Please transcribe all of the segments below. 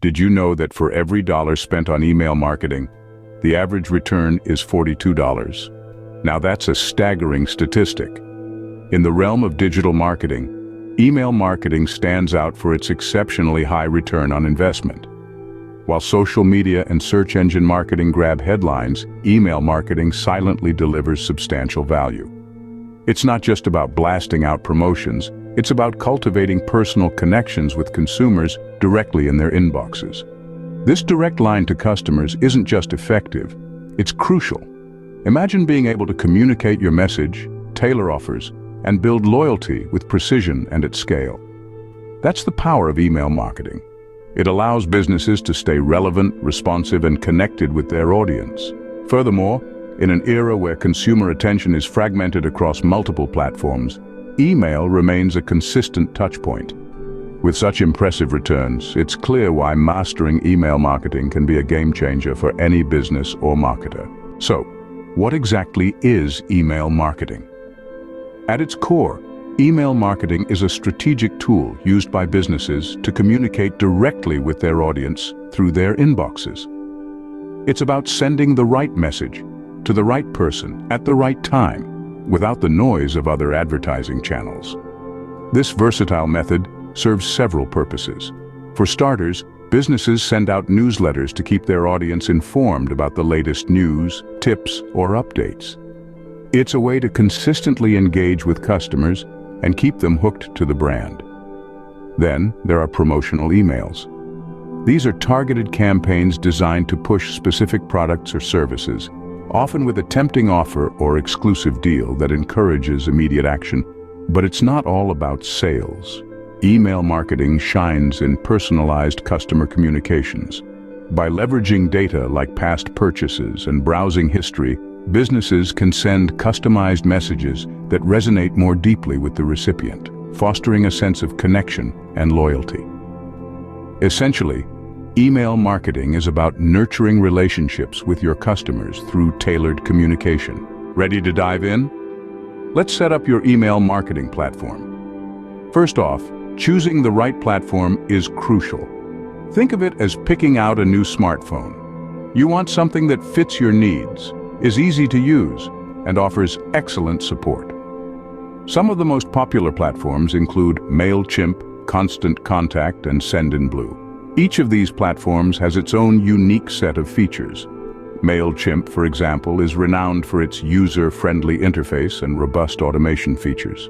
Did you know that for every dollar spent on email marketing, the average return is $42? Now that's a staggering statistic. In the realm of digital marketing, email marketing stands out for its exceptionally high return on investment. While social media and search engine marketing grab headlines, email marketing silently delivers substantial value. It's not just about blasting out promotions, it's about cultivating personal connections with consumers directly in their inboxes. This direct line to customers isn't just effective, it's crucial. Imagine being able to communicate your message, tailor offers, and build loyalty with precision and at scale. That's the power of email marketing. It allows businesses to stay relevant, responsive, and connected with their audience. Furthermore, in an era where consumer attention is fragmented across multiple platforms, email remains a consistent touchpoint. With such impressive returns, it's clear why mastering email marketing can be a game changer for any business or marketer. So, what exactly is email marketing? At its core, email marketing is a strategic tool used by businesses to communicate directly with their audience through their inboxes. It's about sending the right message to the right person at the right time, without the noise of other advertising channels. This versatile method serves several purposes. For starters, businesses send out newsletters to keep their audience informed about the latest news, tips, or updates. It's a way to consistently engage with customers and keep them hooked to the brand. Then, there are promotional emails. These are targeted campaigns designed to push specific products or services, often with a tempting offer or exclusive deal that encourages immediate action. But it's not all about sales. Email marketing shines in personalized customer communications. By leveraging data like past purchases and browsing history, businesses can send customized messages that resonate more deeply with the recipient, fostering a sense of connection and loyalty. Essentially, email marketing is about nurturing relationships with your customers through tailored communication. Ready to dive in? Let's set up your email marketing platform. First off, choosing the right platform is crucial. Think of it as picking out a new smartphone. You want something that fits your needs, is easy to use, and offers excellent support. Some of the most popular platforms include MailChimp, Constant Contact, and Sendinblue. Each of these platforms has its own unique set of features. MailChimp, for example, is renowned for its user-friendly interface and robust automation features.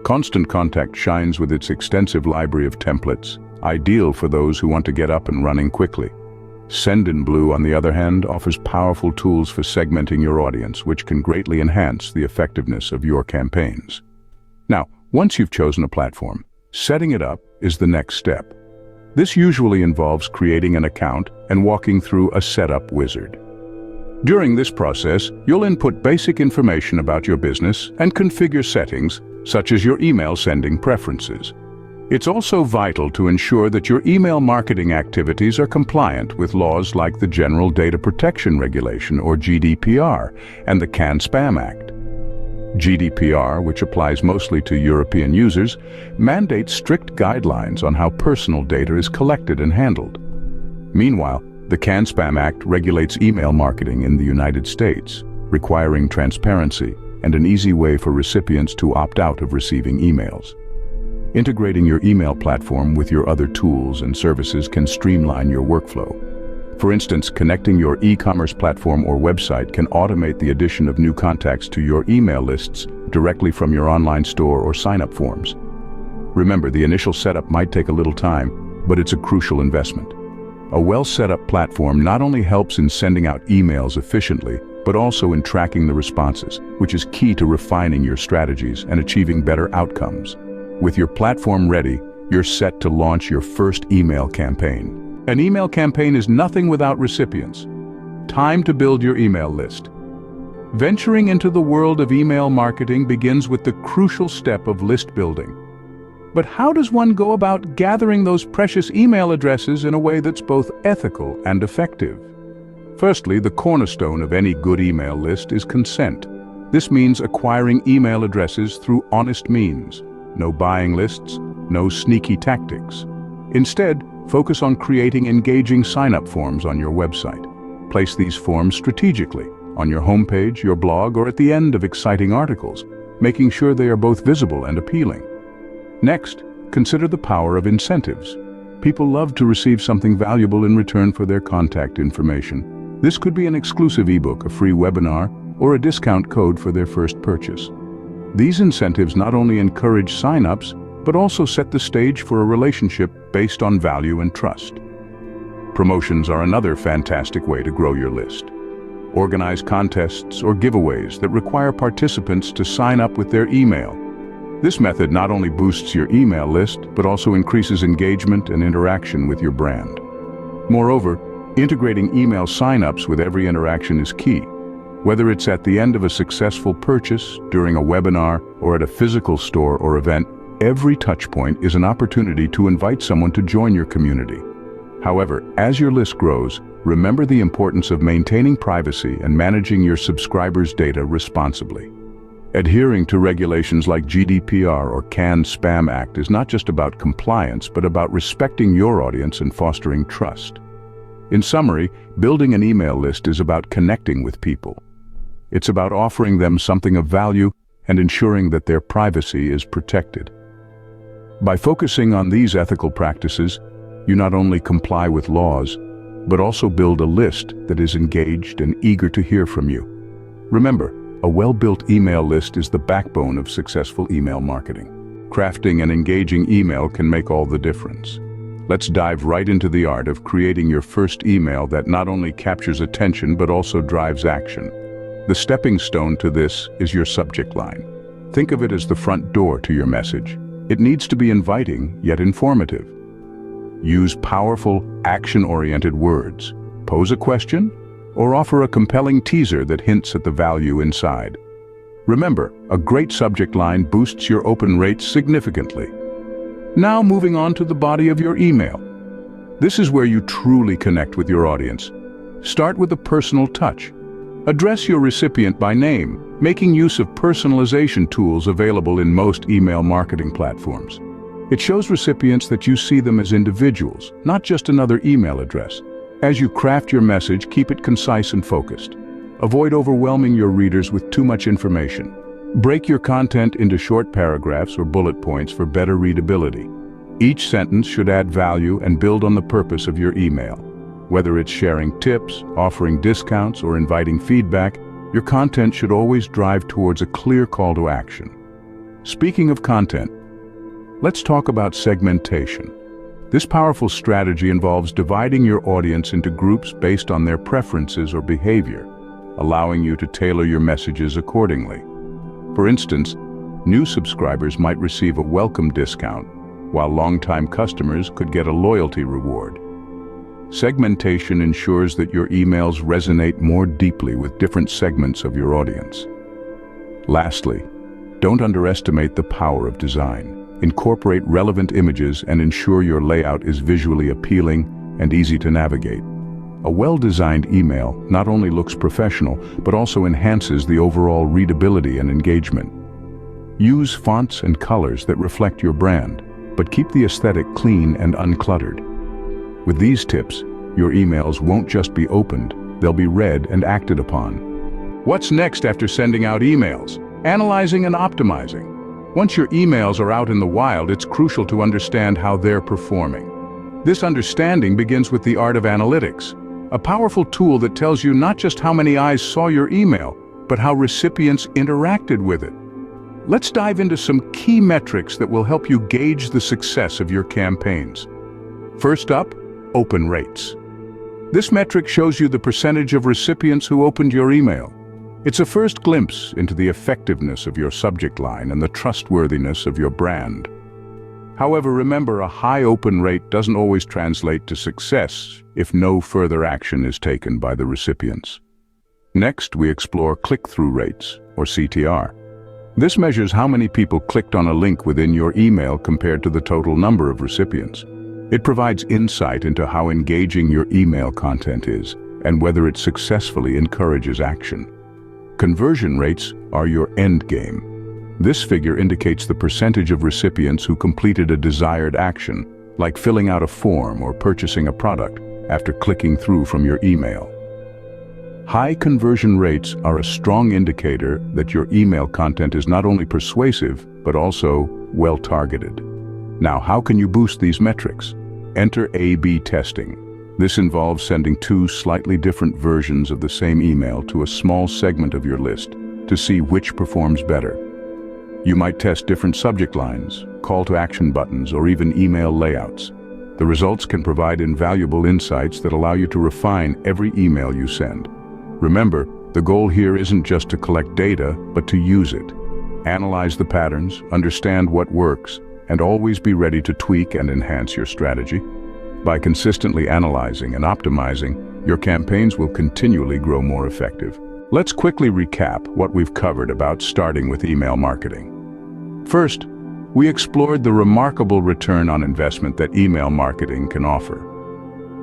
Constant Contact shines with its extensive library of templates, ideal for those who want to get up and running quickly. Sendinblue, on the other hand, offers powerful tools for segmenting your audience, which can greatly enhance the effectiveness of your campaigns. Now, once you've chosen a platform, setting it up is the next step. This usually involves creating an account and walking through a setup wizard. During this process, you'll input basic information about your business and configure settings, such as your email sending preferences. It's also vital to ensure that your email marketing activities are compliant with laws like the General Data Protection Regulation, or GDPR, and the CAN-SPAM Act. GDPR, which applies mostly to European users, mandates strict guidelines on how personal data is collected and handled. Meanwhile, the CAN-SPAM Act regulates email marketing in the United States, requiring transparency and an easy way for recipients to opt out of receiving emails. Integrating your email platform with your other tools and services can streamline your workflow. For instance, connecting your e-commerce platform or website can automate the addition of new contacts to your email lists directly from your online store or sign-up forms. Remember, the initial setup might take a little time, but it's a crucial investment. A well-set-up platform not only helps in sending out emails efficiently, but also in tracking the responses, which is key to refining your strategies and achieving better outcomes. With your platform ready, you're set to launch your first email campaign. An email campaign is nothing without recipients. Time to build your email list. Venturing into the world of email marketing begins with the crucial step of list building. But how does one go about gathering those precious email addresses in a way that's both ethical and effective? Firstly, the cornerstone of any good email list is consent. This means acquiring email addresses through honest means. No buying lists, no sneaky tactics. Instead, Focus on creating engaging sign-up forms on your website. Place these forms strategically, on your homepage, your blog, or at the end of exciting articles, making sure they are both visible and appealing. Next, consider the power of incentives. People love to receive something valuable in return for their contact information. This could be an exclusive ebook, a free webinar, or a discount code for their first purchase. These incentives not only encourage sign-ups, but also set the stage for a relationship based on value and trust. Promotions are another fantastic way to grow your list. Organize contests or giveaways that require participants to sign up with their email. This method not only boosts your email list, but also increases engagement and interaction with your brand. Moreover, integrating email sign-ups with every interaction is key. Whether it's at the end of a successful purchase, during a webinar, or at a physical store or event, every touchpoint is an opportunity to invite someone to join your community. However, as your list grows, remember the importance of maintaining privacy and managing your subscribers' data responsibly. Adhering to regulations like GDPR or CAN-SPAM Act is not just about compliance, but about respecting your audience and fostering trust. In summary, building an email list is about connecting with people. It's about offering them something of value and ensuring that their privacy is protected. By focusing on these ethical practices, you not only comply with laws, but also build a list that is engaged and eager to hear from you. Remember, a well-built email list is the backbone of successful email marketing. Crafting an engaging email can make all the difference. Let's dive right into the art of creating your first email that not only captures attention but also drives action. The stepping stone to this is your subject line. Think of it as the front door to your message. It needs to be inviting, yet informative. Use powerful, action-oriented words. Pose a question, or offer a compelling teaser that hints at the value inside. Remember, a great subject line boosts your open rates significantly. Now moving on to the body of your email. This is where you truly connect with your audience. Start with a personal touch. Address your recipient by name, making use of personalization tools available in most email marketing platforms. It shows recipients that you see them as individuals, not just another email address. As you craft your message, keep it concise and focused. Avoid overwhelming your readers with too much information. Break your content into short paragraphs or bullet points for better readability. Each sentence should add value and build on the purpose of your email. Whether it's sharing tips, offering discounts, or inviting feedback, your content should always drive towards a clear call to action. Speaking of content, let's talk about segmentation. This powerful strategy involves dividing your audience into groups based on their preferences or behavior, allowing you to tailor your messages accordingly. For instance, new subscribers might receive a welcome discount, while longtime customers could get a loyalty reward. Segmentation ensures that your emails resonate more deeply with different segments of your audience. Lastly, don't underestimate the power of design. Incorporate relevant images and ensure your layout is visually appealing and easy to navigate. A well-designed email not only looks professional, but also enhances the overall readability and engagement. Use fonts and colors that reflect your brand, but keep the aesthetic clean and uncluttered. With these tips, your emails won't just be opened, they'll be read and acted upon. What's next after sending out emails? Analyzing and optimizing. Once your emails are out in the wild, it's crucial to understand how they're performing. This understanding begins with the art of analytics, a powerful tool that tells you not just how many eyes saw your email, but how recipients interacted with it. Let's dive into some key metrics that will help you gauge the success of your campaigns. First up, open rates. This metric shows you the percentage of recipients who opened your email. It's a first glimpse into the effectiveness of your subject line and the trustworthiness of your brand. However, remember, a high open rate doesn't always translate to success if no further action is taken by the recipients. Next, we explore click-through rates, or CTR. This measures how many people clicked on a link within your email compared to the total number of recipients. It provides insight into how engaging your email content is and whether it successfully encourages action. Conversion rates are your end game. This figure indicates the percentage of recipients who completed a desired action, like filling out a form or purchasing a product after clicking through from your email. High conversion rates are a strong indicator that your email content is not only persuasive, but also well-targeted. Now, how can you boost these metrics? Enter A/B testing. This involves sending two slightly different versions of the same email to a small segment of your list to see which performs better. You might test different subject lines, call to action buttons, or even email layouts. The results can provide invaluable insights that allow you to refine every email you send. Remember, the goal here isn't just to collect data, but to use it. Analyze the patterns, understand what works, and always be ready to tweak and enhance your strategy. By consistently analyzing and optimizing, your campaigns will continually grow more effective. Let's quickly recap what we've covered about starting with email marketing. First, we explored the remarkable return on investment that email marketing can offer.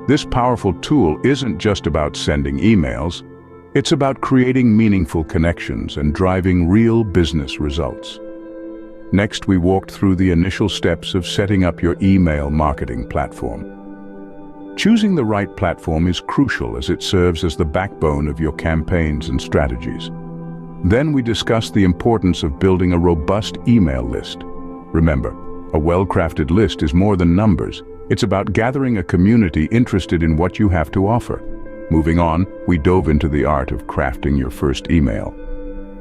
This powerful tool isn't just about sending emails, it's about creating meaningful connections and driving real business results. Next, we walked through the initial steps of setting up your email marketing platform. Choosing the right platform is crucial as it serves as the backbone of your campaigns and strategies. Then we discussed the importance of building a robust email list. Remember, a well-crafted list is more than numbers. It's about gathering a community interested in what you have to offer. Moving on, we dove into the art of crafting your first email.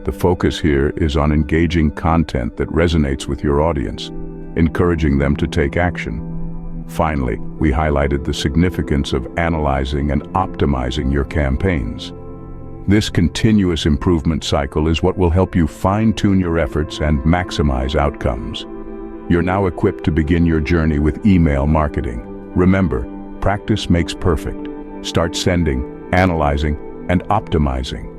The focus here is on engaging content that resonates with your audience, encouraging them to take action. Finally, we highlighted the significance of analyzing and optimizing your campaigns. This continuous improvement cycle is what will help you fine-tune your efforts and maximize outcomes. You're now equipped to begin your journey with email marketing. Remember, practice makes perfect. Start sending, analyzing, and optimizing.